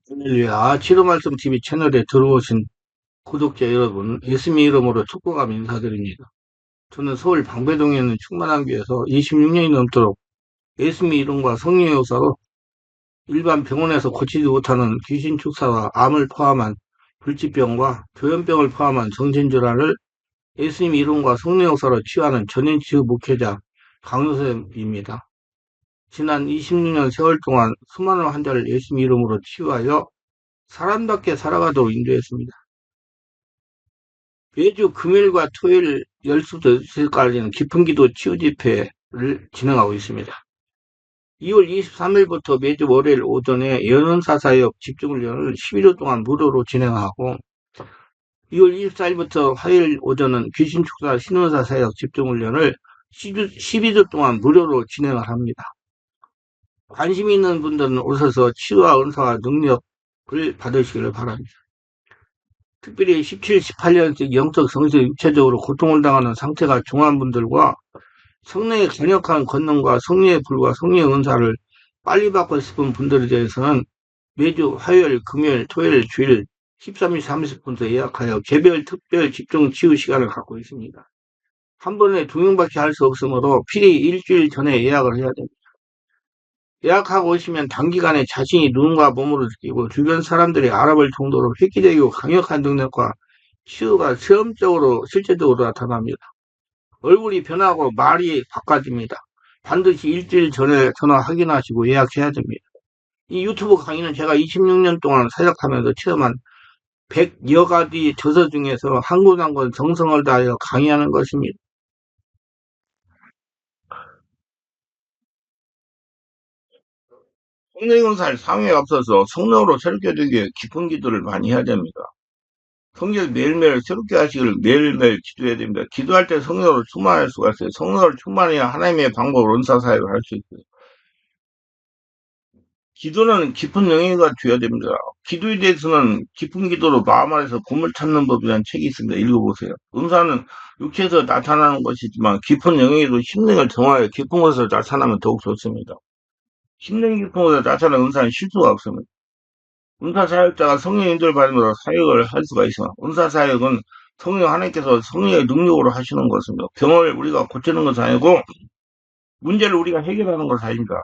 할렐루야. 치료 말씀 TV 채널에 들어오신 구독자 여러분, 예수님 이름으로 축복하며 인사드립니다. 저는 서울 방배동에 있는 충만한교에서 26년이 넘도록 예수님 이름과 성령의 역사로 일반 병원에서 고치지 못하는 귀신 축사와 암을 포함한 불치병과 조현병을 포함한 정신질환을 예수님 이름과 성령의 역사로 치유하는 전인치유 목회자 강요셉입니다. 지난 26년 세월 동안 수많은 환자를 예수님 이름으로 치유하여 사람답게 살아가도록 인도했습니다. 매주 금요일과 토요일 12시까지는 깊은기도 치유집회를 진행하고 있습니다. 2월 23일부터 매주 월요일 오전에 연은사사역 집중훈련을 11일 동안 무료로 진행하고 2월 24일부터 화요일 오전은 귀신축사 신원사사역 집중훈련을 12주 동안 무료로 진행을 합니다. 관심 있는 분들은 오셔서 치유와 은사와 능력을 받으시기를 바랍니다. 특별히 17, 18년씩 영적, 성적, 육체적으로 고통을 당하는 상태가 중한 분들과 성령의 강력한 권능과 성령의 불과 성령의 은사를 빨리 받고 싶은 분들에 대해서는 매주 화요일, 금요일, 토요일, 주일 13시 30분부터 예약하여 개별 특별 집중 치유 시간을 갖고 있습니다. 한 번에 2명밖에 할 수 없으므로 필히 일주일 전에 예약을 해야 됩니다. 예약하고 오시면 단기간에 자신이 눈과 몸으로 느끼고 주변 사람들이 알아볼 정도로 획기적이고 강력한 능력과 치유가 체험적으로 실제적으로 나타납니다. 얼굴이 변하고 말이 바꿔집니다. 반드시 일주일 전에 전화 확인하시고 예약해야 됩니다. 이 유튜브 강의는 제가 26년 동안 사역하면서 체험한 100여 가지 저서 중에서 한 권 한 권 정성을 다하여 강의하는 것입니다. 성령용사를 상회에 앞서서 성령으로 새롭게 되기 위해 깊은 기도를 많이 해야 됩니다. 성령 매일매일 새롭게 하시기를 매일매일 기도해야 됩니다. 기도할 때 성령으로 충만할 수가 있어요. 성령으로 충만해야 하나님의 방법으로 은사 사역을 할 수 있어요. 기도는 깊은 영역가 줘야 됩니다. 기도에 대해서는 깊은 기도로 마음 안에서 봄을 찾는 법이라는 책이 있습니다. 읽어보세요. 은사는 육체에서 나타나는 것이지만 깊은 영역에도 심령을 정화해 깊은 곳에서 나타나면 더욱 좋습니다. 심령이 깊은 곳에서 나타나는 은사는 실수가 없습니다. 은사 사역자가 성령 인도를 받으면서 사역을 할 수가 있어. 은사 사역은 성령 하나님께서 성령의 능력으로 하시는 것입니다. 병을 우리가 고치는 것은 아니고 문제를 우리가 해결하는 것은 아닙니다.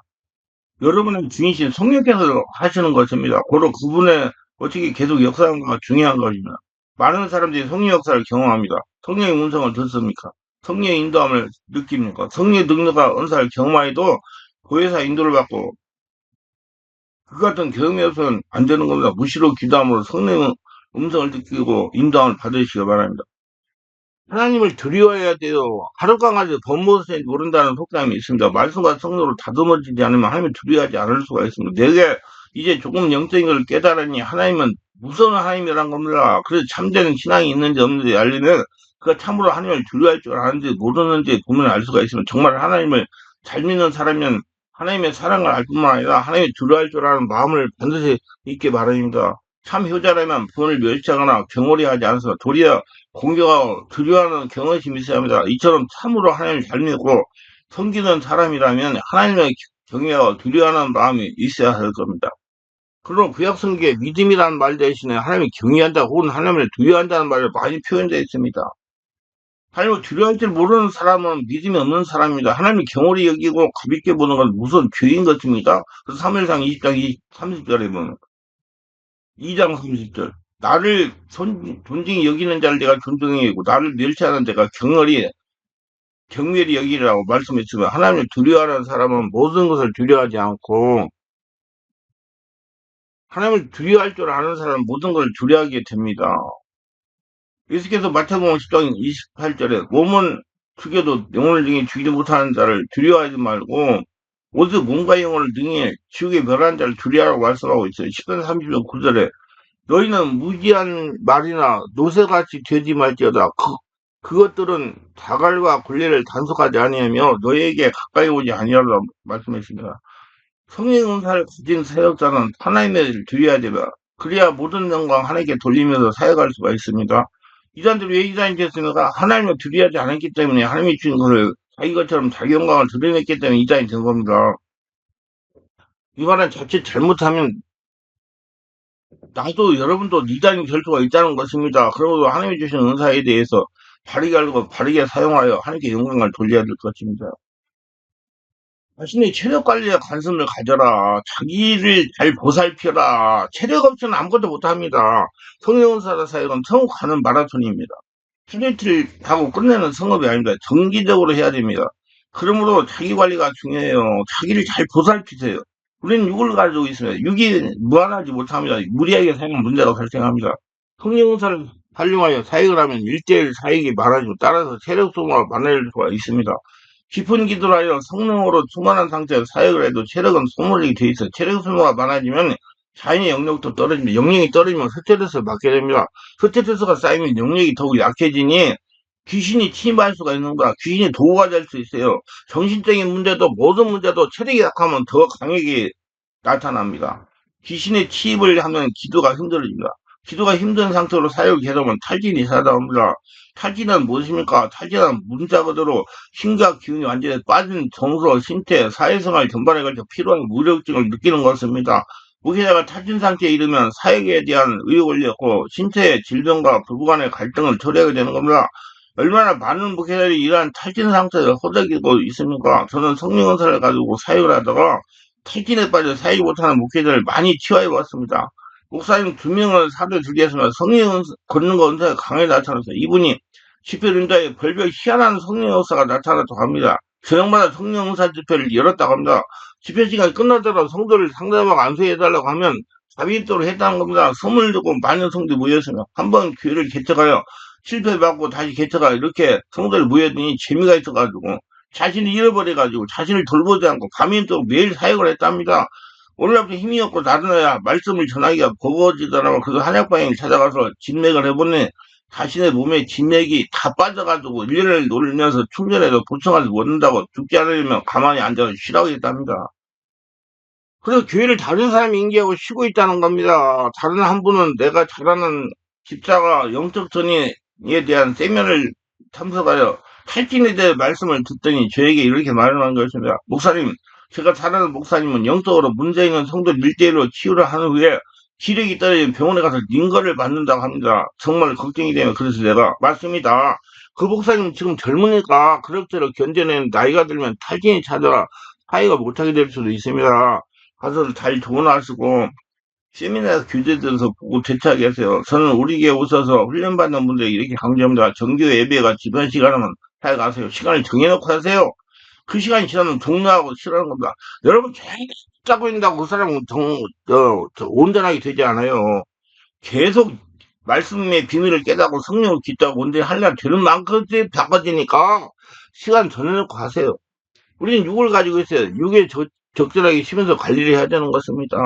여러분의 주인이신 성령께서 하시는 것입니다. 고로 그분의 어떻게 계속 역사하는가가 중요한 것입니다. 많은 사람들이 성령 역사를 경험합니다. 성령의 음성을 듣습니까? 성령의 인도함을 느낍니까? 성령의 능력과 은사를 경험해도 고해사 인도를 받고 그 같은 경험이 없으면 안 되는 겁니다. 무시로 기도함으로 성령의 음성을 느끼고 인도함을 받으시기 바랍니다. 하나님을 두려워해야 돼요. 하룻강까지 법무선이 모른다는 속담이 있습니다. 말씀과 성령으로 다듬어지지 않으면 하나님을 두려워하지 않을 수가 있습니다. 내게 이제 조금 영적인 걸 깨달으니 하나님은 무서운 하나님이란 겁니다. 그래서 참된 신앙이 있는지 없는지 알리면 그가 참으로 하나님을 두려워할 줄 아는지 모르는지 보면 알 수가 있습니다. 정말 하나님을 잘 믿는 사람이면 하나님의 사랑을 알 뿐만 아니라 하나님을 두려워할 줄 아는 마음을 반드시 있게 바랍니다. 참 효자라면 부모를 멸시하거나 경홀히 하지 않습니다. 도리어 공경하고 두려워하는 경외심이 있어야 합니다. 이처럼 참으로 하나님을 잘 믿고 섬기는 사람이라면 하나님의 경외하고 두려워하는 마음이 있어야 할 겁니다. 그러나 구약성경에 믿음이라는 말 대신에 하나님을 경외한다 혹은 하나님을 두려워한다는 말이 많이 표현되어 있습니다. 하나님을 두려워할 줄 모르는 사람은 믿음이 없는 사람입니다. 하나님을 경홀히 여기고 가볍게 보는 건 무슨 죄인 것입니다. 그래서 3일상 20장 30절에 보면 2장 30절 나를 존중히 여기는 자를 내가 존중히 여기고 나를 멸시하는 자가 경멸히 여기라고 말씀했지만 하나님을 두려워하는 사람은 모든 것을 두려워하지 않고 하나님을 두려워할 줄 아는 사람은 모든 것을 두려워하게 됩니다. 예수께서 마태복음 10장 28절에 몸은 죽여도 영혼을 능히 죽이지 못하는 자를 두려워하지 말고 모두 몸과 영혼을 능히 지옥에 멸하는 자를 두려워하라고 말씀하고 있어요. 10장 30절 9절에 너희는 무기한 말이나 노새같이 되지 말지어다. 그것들은 자갈과 굴레를 단속하지 아니하며 너희에게 가까이 오지 아니하라 말씀했습니다. 성령 은사를 가진 사역자는 하나님을 두려워야 되라. 그래야 모든 영광 하나님께 돌리면서 사역할 수가 있습니다. 이단들이 왜 이단이 됐습니까? 하나님을 두려워하지 않았기 때문에 하나님이 주신 것을 자기 것처럼 자기 영광을 드러냈기 때문에 이단이 된 겁니다. 이 말은 자칫 잘못하면 나도 여러분도 니단이 결투가 있다는 것입니다. 그러므로 하나님이 주신 은사에 대해서 바르게 알고 바르게 사용하여 하나님께 영광을 돌려야 될 것입니다. 자신의 체력 관리에 관심을 가져라. 자기를 잘 보살펴라. 체력 없이는 아무것도 못합니다. 성령사라 사역은 성공하는 마라톤입니다. 스트레이트를 하고 끝내는 성업이 아닙니다. 정기적으로 해야 됩니다. 그러므로 자기 관리가 중요해요. 자기를 잘 보살피세요. 우리는 육을 가지고 있습니다. 육이 무한하지 못합니다. 무리하게 사용하면 문제가 발생합니다. 성령사를 활용하여 사역을 하면 일대일 사역이 많아지고 따라서 체력 소모가 많아질 수가 있습니다. 깊은 기도를 하여 성령으로 충만한 상태에서 사역을 해도 체력은 소모되게 돼 있어요. 체력 소모가 많아지면 자인의 영역도 떨어집니다. 영역이 떨어지면 스트레스를 받게 됩니다. 스트레스가 쌓이면 영역이 더욱 약해지니 귀신이 침입할 수가 있는 거야. 귀신이 도구가 될 수 있어요. 정신적인 문제도 모든 문제도 체력이 약하면 더 강하게 나타납니다. 귀신의 침입을 하면 기도가 힘들어집니다. 기도가 힘든 상태로 사역을 계속하면 탈진이 찾아옵니다. 탈진은 무엇입니까? 탈진은 문자 그대로 힘과 기운이 완전히 빠진 정서, 신체, 사회생활 전반에 걸쳐 피로한 무력증을 느끼는 것입니다. 목회자가 탈진 상태에 이르면 사역에 대한 의욕을 잃고 신체의 질병과 부부간의 갈등을 초래하게 되는 겁니다. 얼마나 많은 목회자들이 이러한 탈진 상태를 호덕이고 있습니까? 저는 성령 은사를 가지고 사역을 하다가 탈진에 빠져 사역이 못하는 목회자를 많이 치유해 봤습니다. 목사님 2명을 사도에 들게 했으면 성령 걷는 거 은사가 강하게 나타났어요. 이분이 집회 린다에 별별 희한한 성령 은사가 나타났다고 합니다. 저녁마다 성령 은사 집회를 열었다고 합니다. 집회 시간이 끝나더라도 성도를 상담하고 안수해달라고 하면 자비도로 했다는 겁니다. 선물 주고 많은 성도들이 모였으며 한번 교회를 개척하여 실패받고 다시 개척하여 이렇게 성도를 모였더니 재미가 있어가지고 자신을 잃어버려가지고 자신을 돌보지 않고 감염적으로 매일 사역을 했답니다. 오늘날부터 힘이 없고 나른해야 말씀을 전하기가 버거워지더라고. 그래서 한약방에 찾아가서 진맥을 해보니 자신의 몸에 진맥이 다 빠져가지고 1년을 놀면서 충전해도 보충하지 못한다고 죽지 않으려면 가만히 앉아서 쉬라고 했답니다. 그래서 교회를 다른 사람이 인계하고 쉬고 있다는 겁니다. 다른 한 분은 내가 잘하는 집사가 영적 전의에 대한 세미나를 참석하여 탈진에 대해 말씀을 듣더니 저에게 이렇게 말하는 것입니다. 목사님, 제가 잘 아는 목사님은 영적으로 문제 있는 성도를 1대1로 치유를 한 후에 기력이 떨어지면 병원에 가서 링거를 받는다고 합니다. 정말 걱정이 되면 그래서 내가 맞습니다. 그 목사님 지금 젊으니까 그럭저럭 견뎌내는 나이가 들면 탈진이 찾아와 사이가 못하게 될 수도 있습니다. 가서 잘 조언하시고 세미나 교재 들어서 보고 대처하게 하세요. 저는 우리 교회 오셔서 훈련받는 분들에게 이렇게 강조합니다. 정규 예배가 집안 시간이면 잘 가세요. 시간을 정해놓고 하세요. 그 시간이 지나면 종료하고 싫어하는 겁니다. 여러분 계속 짜고 있다고 그 사람은 온전하게 되지 않아요. 계속 말씀의 비밀을 깨닫고 성령을 기도하고 온전히 하려면 되는 만큼 바꿔지니까 시간 정해놓고 하세요. 우리는 육을 가지고 있어요. 육에 적절하게 쉬면서 관리를 해야 되는 것입니다.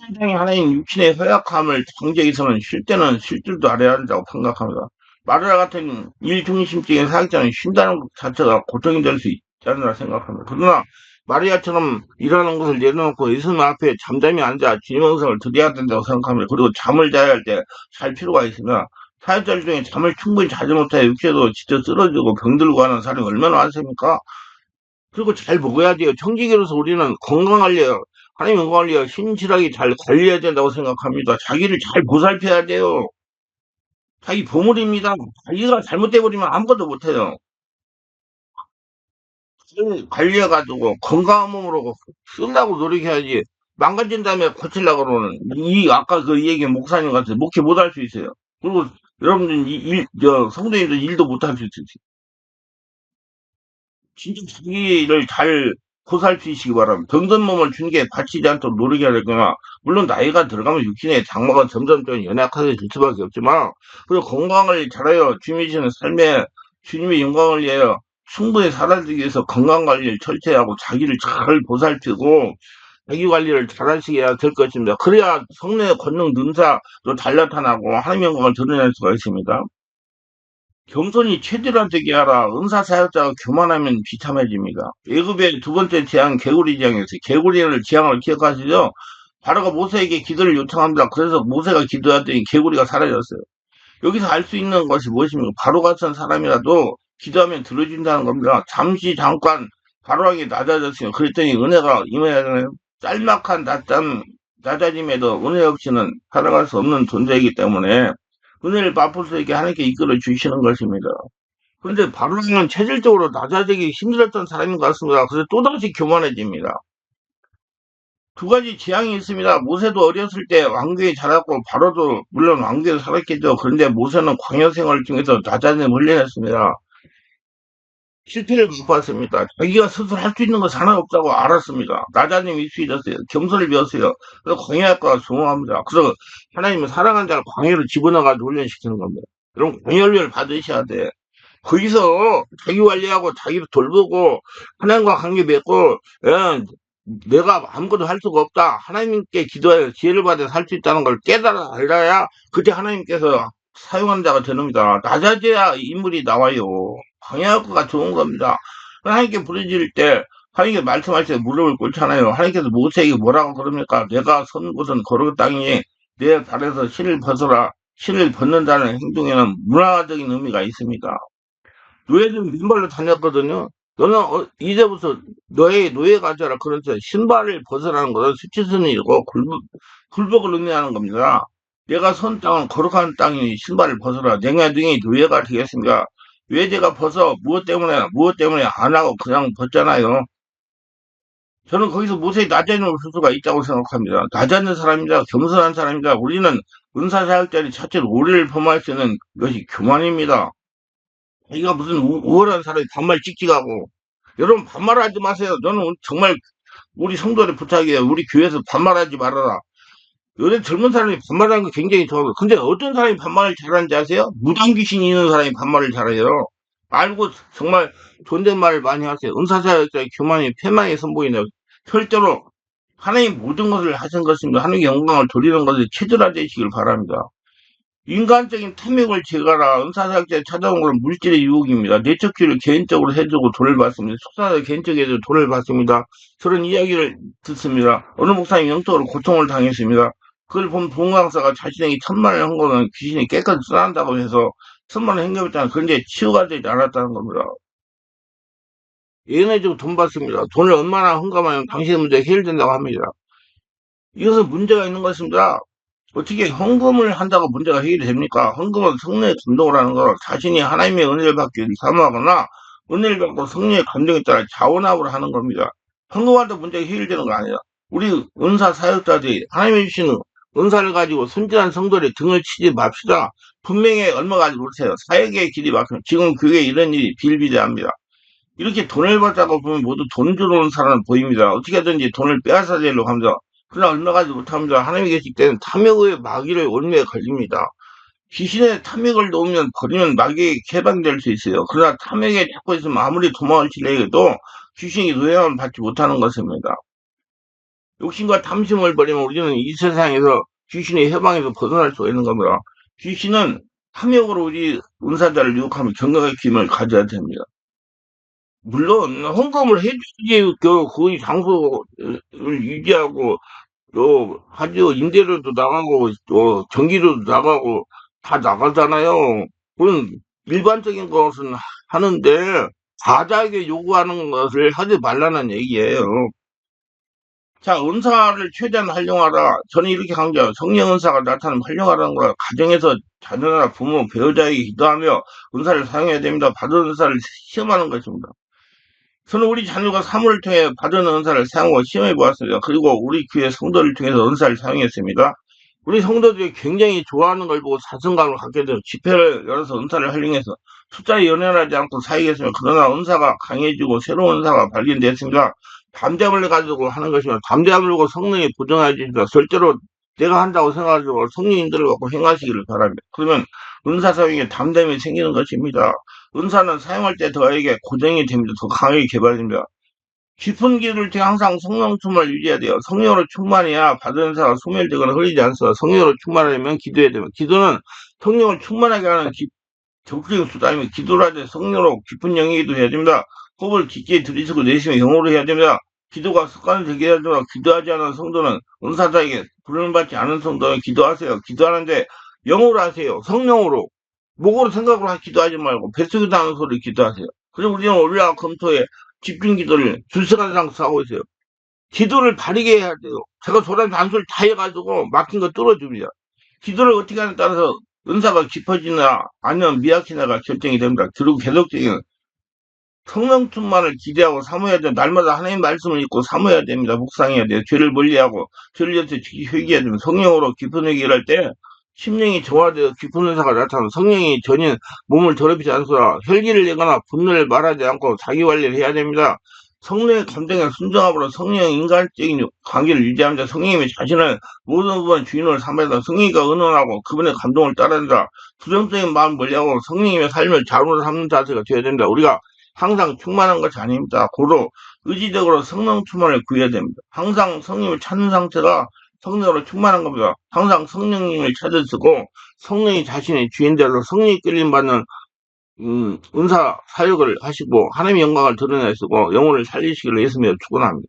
신장이 하나인 육신의 허약함을 정제해서는 쉴 때는 쉴 줄도 알아야 한다고 생각합니다. 마누라 같은 일중심적인 사역자는 쉰다는 것 자체가 고통이 될 수 있지 않나 생각합니다. 그러나 마리아처럼 일하는 것을 내려놓고 예수님 앞에 잠잠히 앉아 주님 음성을 들어야 된다고 생각합니다. 그리고 잠을 자야 할 때 잘 필요가 있으며 사역자 중에 잠을 충분히 자지 못해 육체도 지쳐 쓰러지고 병들고 하는 사람이 얼마나 많습니까? 그리고 잘 먹어야 돼요. 청지기로서 우리는 건강하려 하나님 영광을 신실하게 잘 관리해야 된다고 생각합니다. 자기를 잘 보살펴야 돼요. 자기 보물입니다. 자기가 잘못돼 버리면 아무것도 못해요. 관리해가지고 건강한 몸으로 쓰려고 노력해야지. 망가진 다음에 고치려고 그러는 이 아까 그 얘기 목사님 같은 목회 못할 수 있어요. 그리고 여러분들 성도님들 일도 못할 수 있어요. 진짜 자기를 잘 보살피시기 바랍니다. 병든 몸을 춘게 다치지 않도록 노력해야 되거나, 물론 나이가 들어가면 육신의 장막은 점점 좀 연약하게 될 수밖에 없지만, 그리고 건강을 잘하여 주님이시는 삶에 주님의 영광을 위하여 충분히 살아들기 위해서 건강관리를 철저하고 자기를 잘 보살피고 자기 관리를 잘 하시게 될 것입니다. 그래야 성령의 권능 능사로 잘 나타나고 하나님의 영광을 드러낼 수가 있습니다. 겸손이 최대로 되게 하라. 은사 사역자가 교만하면 비참해집니다. 애굽의 두 번째 재앙 개구리 재앙이었어요. 개구리를 재앙을 기억하시죠? 바로가 모세에게 기도를 요청합니다. 그래서 모세가 기도했더니 개구리가 사라졌어요. 여기서 알 수 있는 것이 무엇입니까? 바로 같은 사람이라도 기도하면 들어준다는 겁니다. 잠시 잠깐 바로에게 낮아졌어요. 그랬더니 은혜가 임해야 되나요? 짤막한 낮잠 낮아짐에도 은혜 없이는 살아갈 수 없는 존재이기 때문에 은혜를 맛볼 수 있게 하나님께 이끌어 주시는 것입니다. 그런데 바로는 체질적으로 낮아지기 힘들었던 사람인 것 같습니다. 그래서 또다시 교만해집니다. 두 가지 지향이 있습니다. 모세도 어렸을 때 왕궁에 자랐고 바로도 물론 왕궁에서 살았겠죠. 그런데 모세는 광야 생활을 통해서 낮아짐을 훈련했습니다. 실패를 맛봤습니다. 자기가 스스로 할 수 있는 것이 하나 없다고 알았습니다. 낮아짐이 있으셨어요. 겸손을 배웠어요. 그래서 광야학과가 성공합니다. 그래서 하나님은 사랑하는 자를 광야로 집어넣어가지고 훈련시키는 겁니다. 그럼 광야 훈련을 받으셔야 돼. 거기서 자기 관리하고 자기를 돌보고 하나님과 관계 맺고 내가 아무것도 할 수가 없다. 하나님께 기도하여 지혜를 받아 살 수 있다는 걸 깨달아 알아야 그때 하나님께서 사용하는 자가 되는겁니다. 낮아져야 인물이 나와요. 방해학교가 좋은 겁니다. 하나님께 부르짖을 때 하나님께 말씀할 때 무릎을 꿇잖아요. 하나님께서 모세에게 뭐라고 그럽니까? 내가 선 곳은 거룩 땅이니 내 발에서 실을 벗어라. 실을 벗는다는 행동에는 문화적인 의미가 있습니다. 노예는 맨발로 다녔거든요. 너는 이제부터 너의 노예가 되라. 그런데 신발을 벗으라는 것은 수치스러운 일이고 굴복을 의미하는 겁니다. 내가 선 땅은 거룩한 땅이니 신발을 벗어라. 내가 등이 노예가 되겠습니까? 왜 제가 무엇 때문에 안 하고 그냥 벗잖아요. 저는 거기서 모세의 낮아짐을 볼 수가 있다고 생각합니다. 낮아진 사람입니다. 겸손한 사람입니다. 우리는 은사사역자리 자체로 오해를 범할 수 있는 것이 교만입니다. 이가 무슨 우월한 사람이 반말 찍찍하고 여러분 반말하지 마세요. 저는 정말 우리 성도들 부탁이에요. 우리 교회에서 반말하지 말아라. 요새 젊은 사람이 반말하는 거 굉장히 좋아요. 근데 어떤 사람이 반말을 잘하는지 아세요? 무당 귀신이 있는 사람이 반말을 잘해요. 알고 정말 존댓말을 많이 하세요. 은사자의 교만이 패망이 선보이네요. 절대로 하나님 모든 것을 하신 것입니다. 하나님의 영광을 돌리는 것을 체질화되시길 바랍니다. 인간적인 탐욕을 제거하라. 은사사역자에 찾아온 것은 물질의 유혹입니다. 내척기를 개인적으로 해주고 돈을 받습니다. 속사를 개인적으로 해주고 돈을 받습니다. 그런 이야기를 듣습니다. 어느 목사님 영적으로 고통을 당했습니다. 그걸 본 봉강사가 자신에게 1,000만원을 한 거는 귀신이 깨끗이 쓰난다고 해서 1,000만원 행ገብ했다는 그런데 치유가 되지 않았다는 겁니다. 예언해주고 돈 받습니다. 돈을 얼마나 헌금하면 당신의 문제가 해결된다고 합니다. 이것은 문제가 있는 것입니다. 어떻게 헌금을 한다고 문제가 해결이 됩니까? 헌금은 성령의 감동을 하는 거, 자신이 하나님의 은혜를 받기 위해 사모하거나 은혜를 받고 성령의 감동에 따라 자원합을 하는 겁니다. 헌금한다고 문제가 해결되는 거 아니에요. 우리 은사 사역자들이 하나님이 주시는 은사를 가지고 순진한 성도의 등을 치지 맙시다. 분명히 얼마 가지 못해요. 사역의 길이 막히면 지금 교회에 이런 일이 비일비재합니다. 이렇게 돈을 받자고 보면 모두 돈 주러 온 사람은 보입니다. 어떻게든지 돈을 빼앗아내려고 합니다. 그러나 얼마 가지 못합니다. 하나님이 계실 때는 탐욕의 마귀를 올매에 걸립니다. 귀신의 탐욕을 놓으면 버리면 마귀에게 개방될 수 있어요. 그러나 탐욕에 잡고 있으면 아무리 도망을 치려 해도 귀신이 노예함을 받지 못하는 것입니다. 욕심과 탐심을 버리면 우리는 이 세상에서 귀신의 해방에서 벗어날 수가 있는 겁니다. 귀신은 탐욕으로 우리 은사자를 유혹하면 경각의 힘을 가져야 됩니다. 물론 헌금을 해주지 그 장소를 유지하고 하죠. 임대료도 나가고 전기료도 나가고 다 나가잖아요. 그건 일반적인 것은 하는데 과다하게 요구하는 것을 하지 말라는 얘기예요. 자, 은사를 최대한 활용하라. 저는 이렇게 강조해요. 성령 은사가 나타나면 활용하라는 거야. 가정에서 자녀나 부모, 배우자에게 기도하며 은사를 사용해야 됩니다. 받은 은사를 시험하는 것입니다. 저는 우리 자녀가 사물을 통해 받은 은사를 사용하고 시험해 보았습니다. 그리고 우리 교회 성도를 통해서 은사를 사용했습니다. 우리 성도들이 굉장히 좋아하는 걸 보고 자신감을 갖게 돼요. 집회를 열어서 은사를 활용해서 숫자에 연연하지 않고 사용했습니다. 그러나 은사가 강해지고 새로운 은사가 발견됐습니다. 담대함을 가지고 하는 것이며 담대함을 가지고 성령이 보정해 주십니다. 절대로 내가 한다고 생각하고 성령님들을 갖고 행하시기를 바랍니다. 그러면 은사 사용에 담대함이 생기는 것입니다. 은사는 사용할 때 더에게 고정이 됩니다. 더 강하게 개발됩니다. 깊은 기도를 통해 항상 성령 충만을 유지해야 돼요. 성령으로 충만해야 받은 은사가 소멸되거나 흘리지 않습니다. 성령으로 충만하려면 기도해야 됩니다. 기도는 성령을 충만하게 하는 적극적인 수단이며 기도를 하되 성령으로 깊은 영역에도 해야 됩니다. 호흡을 깊게 들이쉬고 내쉬며 영어로 해야 됩니다. 기도가 습관이 되게 해야 됩니다. 기도하지 않은 성도는 은사자에게 부름을 받지 않은 성도는 기도하세요. 기도하는데 영어로 하세요. 성령으로. 목으로 생각으로 기도하지 말고 뱃속에서 하는 소리 기도하세요. 그리고 우리는 올라와 검토에 집중 기도를 2시간 이상 하고 있어요. 기도를 바르게 해야 돼요. 제가 소란 단수를 다 해가지고 막힌 거 뚫어줍니다. 기도를 어떻게 하느냐에 따라서 은사가 깊어지나 아니면 미약해나가 결정이 됩니다. 그리고 계속적인 성령 충만을 기대하고 사모해야 돼요. 날마다 하나님 말씀을 읽고 사모해야 됩니다. 묵상해야 돼요. 죄를 멀리하고 죄를 위해서 회개해야 됩니다. 성령으로 깊은 회개를 할 때 심령이 정화되어 깊은 은사가 나타나서 성령이 전혀 몸을 더럽히지 않소라. 혈기를 내거나 분노를 말하지 않고 자기 관리를 해야 됩니다. 성령의 감정에 순종함으로 성령의 인간적인 관계를 유지합니다. 성령님이 자신을 모든 부분 주인으로 삼아서 성령이가 의논하고 그분의 감동을 따른다. 부정적인 마음 멀리하고 성령님의 삶을 자루로 삼는 자세가 되어야 됩니다. 우리가 항상 충만한 것이 아닙니다. 고로 의지적으로 성령 충만을 구해야 됩니다. 항상 성령님을 찾는 상태가 성령으로 충만한 겁니다. 항상 성령님을 찾으시고 성령이 자신의 주인대로 성령이 끌림 받는 은사 사역을 하시고 하나님의 영광을 드러내시고 영혼을 살리시기를 예수님으로 축원합니다.